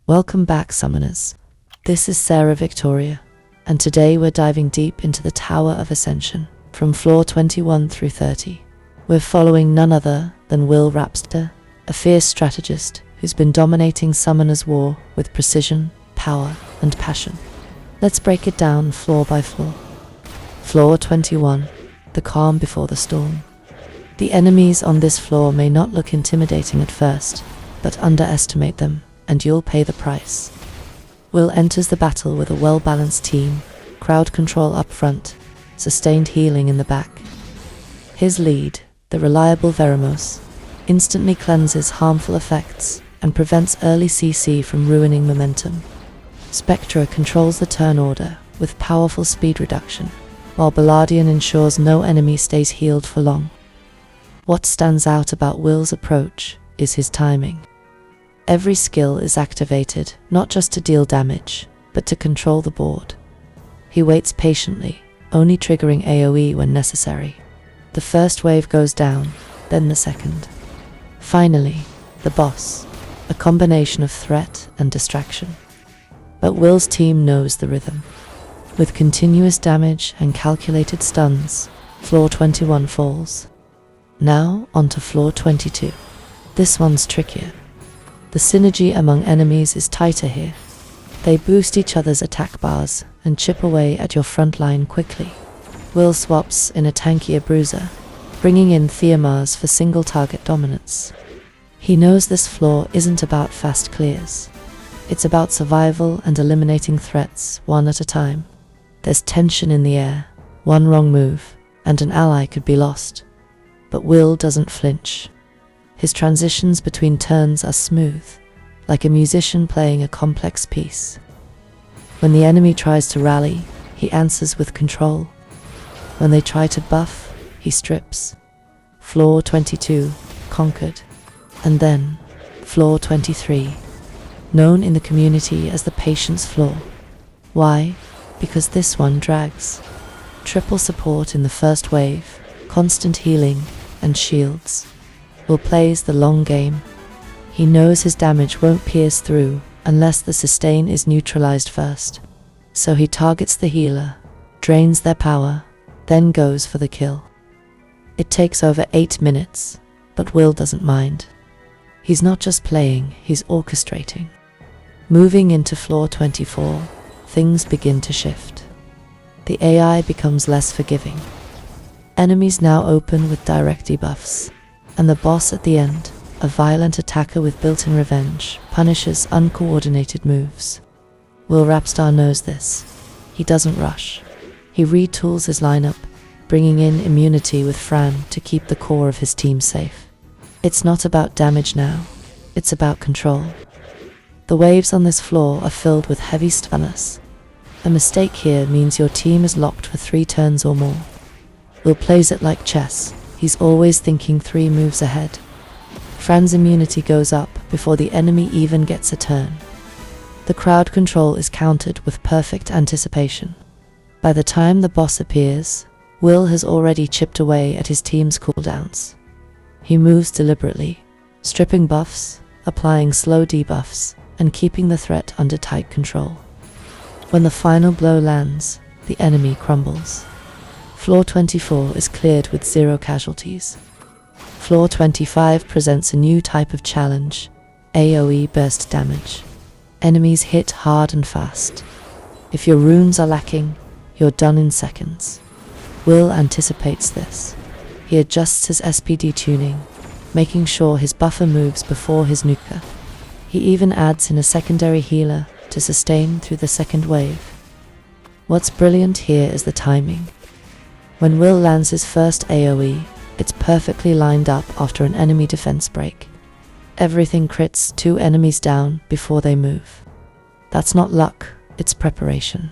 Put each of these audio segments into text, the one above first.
Welcome back, summoners. This is Sarah Victória, and today we're diving deep into the Tower of Ascension, from floor 21 through 30. We're following none other than Will Rapster, a fierce strategist who's been dominating Summoner's War with precision, power, and passion. Let's break it down floor by floor. Floor 21, the calm before the storm. The enemies on this floor may not look intimidating at first, but underestimate them, and you'll pay the price. Will enters the battle with a well-balanced team, crowd control up front, sustained healing in the back. His lead, the reliable Veramos, instantly cleanses harmful effects and prevents early CC from ruining momentum. Spectra controls the turn order with powerful speed reduction, while Balladian ensures no enemy stays healed for long. What stands out about Will's approach is his timing. Every skill is activated not just to deal damage, but to control the board. He waits patiently, only triggering AoE when necessary. The first wave goes down, then the second. Finally, the boss, a combination of threat and distraction. But Will's team knows the rhythm. With continuous damage and calculated stuns, floor 21 falls. Now onto floor 22. This one's trickier. The synergy among enemies is tighter here. They boost each other's attack bars and chip away at your front line quickly. Will swaps in a tankier bruiser, bringing in Theomars for single target dominance. He knows this floor isn't about fast clears. It's about survival and eliminating threats one at a time. There's tension in the air, one wrong move, and an ally could be lost. But Will doesn't flinch. His transitions between turns are smooth, like a musician playing a complex piece. When the enemy tries to rally, he answers with control. When they try to buff, he strips. Floor 22, conquered. And then, floor 23, known in the community as the patience floor. Why? Because this one drags. Triple support in the first wave, constant healing, and shields. Will plays the long game. He knows his damage won't pierce through unless the sustain is neutralized first. So he targets the healer, drains their power, then goes for the kill. It takes over 8 minutes, but Will doesn't mind. He's not just playing, he's orchestrating. Moving into floor 24, things begin to shift. The AI becomes less forgiving. Enemies now open with direct debuffs, and the boss at the end, a violent attacker with built-in revenge, punishes uncoordinated moves. Will Rapstar knows this. He doesn't rush. He retools his lineup, bringing in immunity with Fran to keep the core of his team safe. It's not about damage now, it's about control. The waves on this floor are filled with heavy stunners. A mistake here means your team is locked for 3 turns or more. Will plays it like chess. He's always thinking 3 moves ahead. Fran's immunity goes up before the enemy even gets a turn. The crowd control is countered with perfect anticipation. By the time the boss appears, Will has already chipped away at his team's cooldowns. He moves deliberately, stripping buffs, applying slow debuffs, and keeping the threat under tight control. When the final blow lands, the enemy crumbles. Floor 24 is cleared with 0 casualties. Floor 25 presents a new type of challenge, AoE burst damage. Enemies hit hard and fast. If your runes are lacking, you're done in seconds. Will anticipates this. He adjusts his SPD tuning, making sure his buffer moves before his nuker. He even adds in a secondary healer to sustain through the second wave. What's brilliant here is the timing. When Will lands his first AoE, it's perfectly lined up after an enemy defense break. Everything crits 2 enemies down before they move. That's not luck, it's preparation.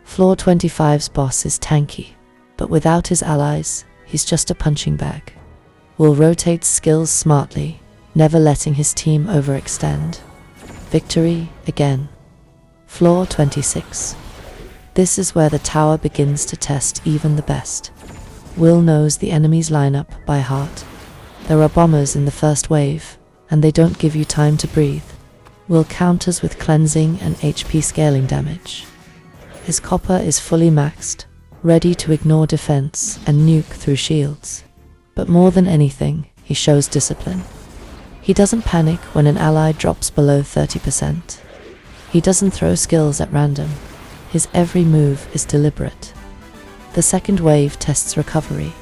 Floor 25's boss is tanky, but without his allies, he's just a punching bag. Will rotates skills smartly, never letting his team overextend. Victory again. Floor 26. This is where the tower begins to test even the best. Will knows the enemy's lineup by heart. There are bombers in the first wave, and they don't give you time to breathe. Will counters with cleansing and HP scaling damage. His copper is fully maxed, ready to ignore defense and nuke through shields. But more than anything, he shows discipline. He doesn't panic when an ally drops below 30%. He doesn't throw skills at random. His every move is deliberate. The second wave tests recovery.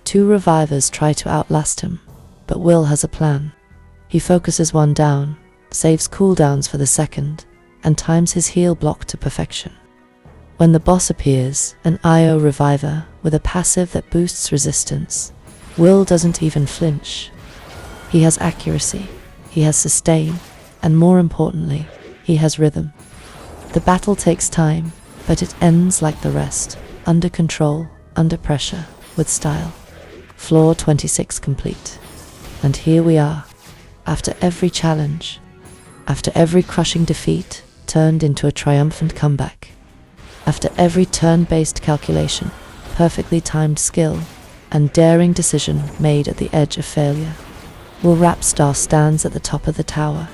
2 revivers try to outlast him, but Will has a plan. He focuses one down, saves cooldowns for the second, and times his heal block to perfection. When the boss appears, an IO reviver with a passive that boosts resistance, Will doesn't even flinch. He has accuracy, he has sustain, and more importantly, he has rhythm. The battle takes time, but it ends like the rest, under control, under pressure, with style. Floor 26 complete. And here we are, after every challenge, after every crushing defeat turned into a triumphant comeback, after every turn-based calculation, perfectly timed skill, and daring decision made at the edge of failure, Will Rapstar stands at the top of the tower,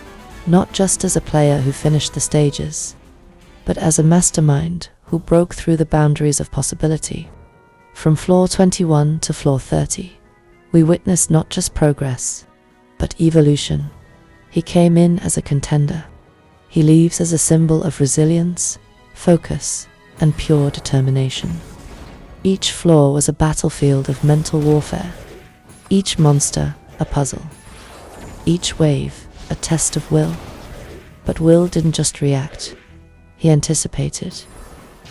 not just as a player who finished the stages, but as a mastermind who broke through the boundaries of possibility. From floor 21 to floor 30, we witnessed not just progress, but evolution. He came in as a contender. He leaves as a symbol of resilience, focus, and pure determination. Each floor was a battlefield of mental warfare. Each monster a puzzle. Each wave a test of will. But Will didn't just react. He anticipated.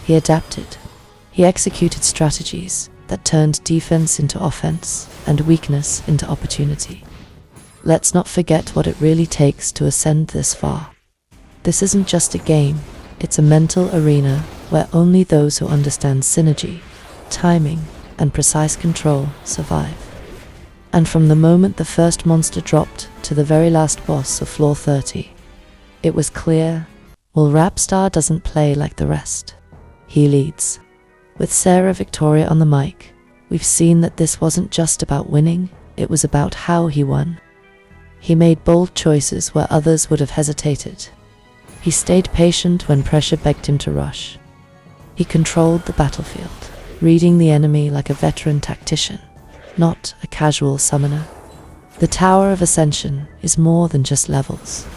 He adapted. He executed strategies that turned defense into offense and weakness into opportunity. Let's not forget what it really takes to ascend this far. This isn't just a game, it's a mental arena where only those who understand synergy, timing, and precise control survive. And from the moment the first monster dropped to the very last boss of floor 30, it was clear, Will Rapstar doesn't play like the rest. He leads. With Sarah Victória on the mic, we've seen that this wasn't just about winning, it was about how he won. He made bold choices where others would have hesitated. He stayed patient when pressure begged him to rush. He controlled the battlefield, reading the enemy like a veteran tactician, not a casual summoner. The Tower of Ascension is more than just levels.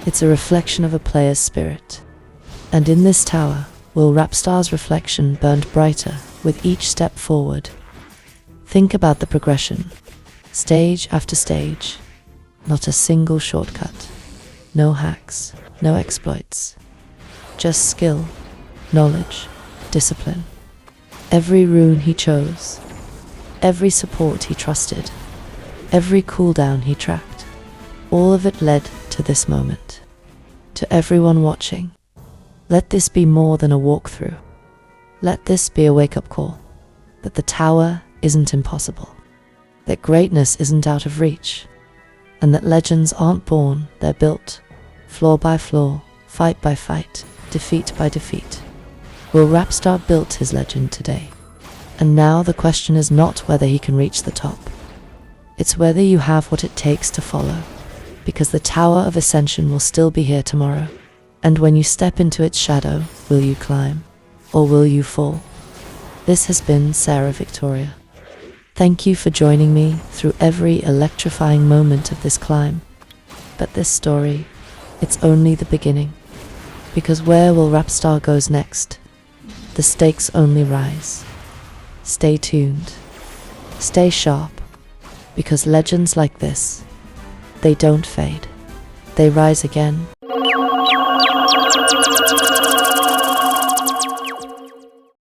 It's a reflection of a player's spirit. And in this tower, Will Rapstar's reflection burned brighter with each step forward. Think about the progression. Stage after stage. Not a single shortcut. No hacks, no exploits. Just skill, knowledge, discipline. Every rune he chose. Every support he trusted. Every cooldown he tracked. All of it led to this moment. To everyone watching, let this be more than a walkthrough. Let this be a wake-up call. That the tower isn't impossible. That greatness isn't out of reach. And that legends aren't born, they're built. Floor by floor, fight by fight, defeat by defeat. Will Rapstar built his legend today. And now the question is not whether he can reach the top. It's whether you have what it takes to follow. Because the Tower of Ascension will still be here tomorrow. And when you step into its shadow, will you climb? Or will you fall? This has been Sarah Victória. Thank you for joining me through every electrifying moment of this climb. But this story, it's only the beginning. Because where Will Rapstar goes next, the stakes only rise. Stay tuned. Stay sharp. Because legends like this, they don't fade. They rise again